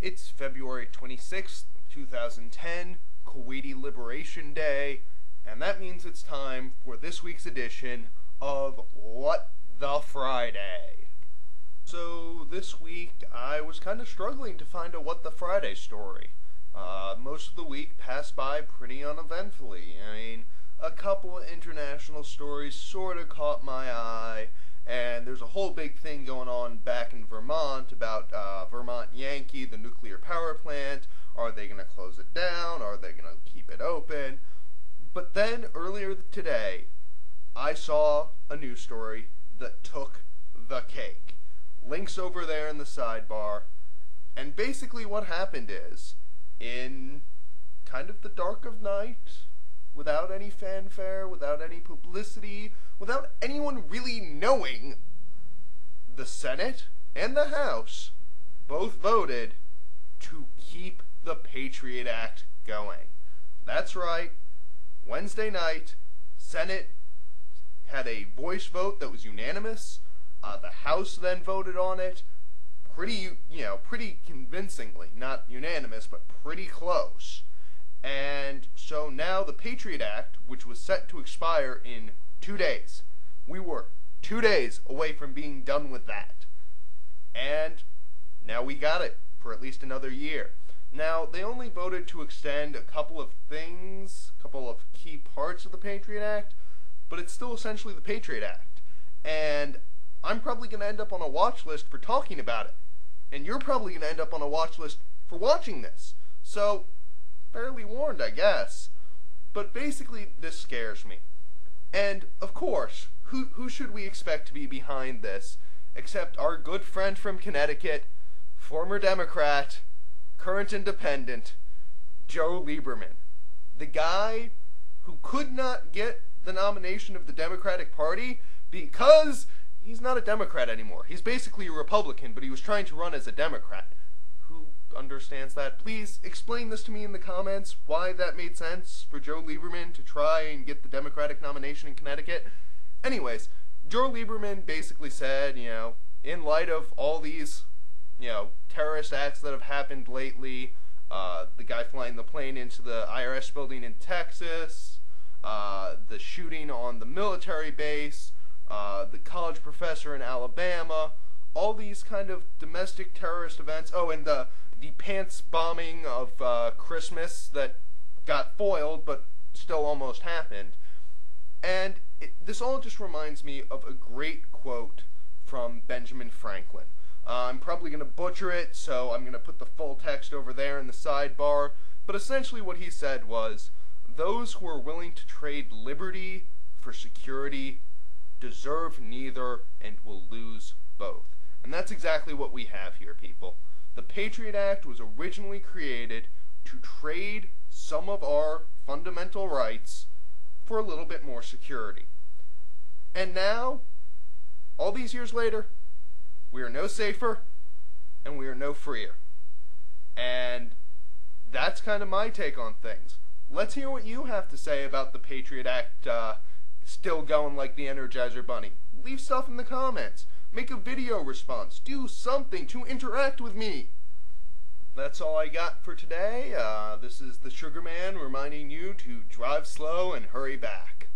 It's February 26th, 2010, Kuwaiti Liberation Day, and that means it's time for this week's edition of What the Friday. So this week I was kind of struggling to find a What the Friday story. Most of the week passed by pretty uneventfully. I mean, a couple of international stories sort of caught my eye, and there's a whole big thing going on back in Vermont about Vermont Yankee, the nuclear power plant. Are they going to close it down? Are they going to keep it open? But then earlier today, I saw a news story that took the cake. Links over there in the sidebar. And basically what happened is, in kind of the dark of night, without any fanfare, without any publicity, without anyone really knowing, the Senate and the House both voted to keep the Patriot Act going. That's right. Wednesday night, Senate had a voice vote that was unanimous. The House then voted on it pretty convincingly. Not unanimous, but pretty close. And so now the Patriot Act, which was set to expire in 2 days, we were 2 days away from being done with that. And now we got it for at least another year. Now, they only voted to extend a couple of things, a couple of key parts of the Patriot Act, but it's still essentially the Patriot Act. And I'm probably going to end up on a watch list for talking about it. And you're probably going to end up on a watch list for watching this. So, fairly warned, I guess. But basically, this scares me. And, of course, who should we expect to be behind this except our good friend from Connecticut, former Democrat, current independent, Joe Lieberman. The guy who could not get the nomination of the Democratic Party because he's not a Democrat anymore. He's basically a Republican, but he was trying to run as a Democrat. Who understands that? Please explain this to me in the comments, why that made sense for Joe Lieberman to try and get the Democratic nomination in Connecticut. Anyways, Joe Lieberman basically said, in light of all these, terrorist acts that have happened lately, the guy flying the plane into the IRS building in Texas, the shooting on the military base, the college professor in Alabama, all these kind of domestic terrorist events. Oh, and the pants bombing of Christmas that got foiled but still almost happened. And this all just reminds me of a great quote from Benjamin Franklin. I'm probably going to butcher it, so I'm going to put the full text over there in the sidebar. But essentially what he said was, "Those who are willing to trade liberty for security deserve neither and will lose both." And that's exactly what we have here, people. The Patriot Act was originally created to trade some of our fundamental rights for a little bit more security. And now, all these years later, we are no safer and we are no freer. And that's kind of my take on things. Let's hear what you have to say about the Patriot Act still going like the Energizer Bunny. Leave stuff in the comments. Make a video response. Do something to interact with me. That's all I got for today. This is the Sugar Man reminding you to drive slow and hurry back.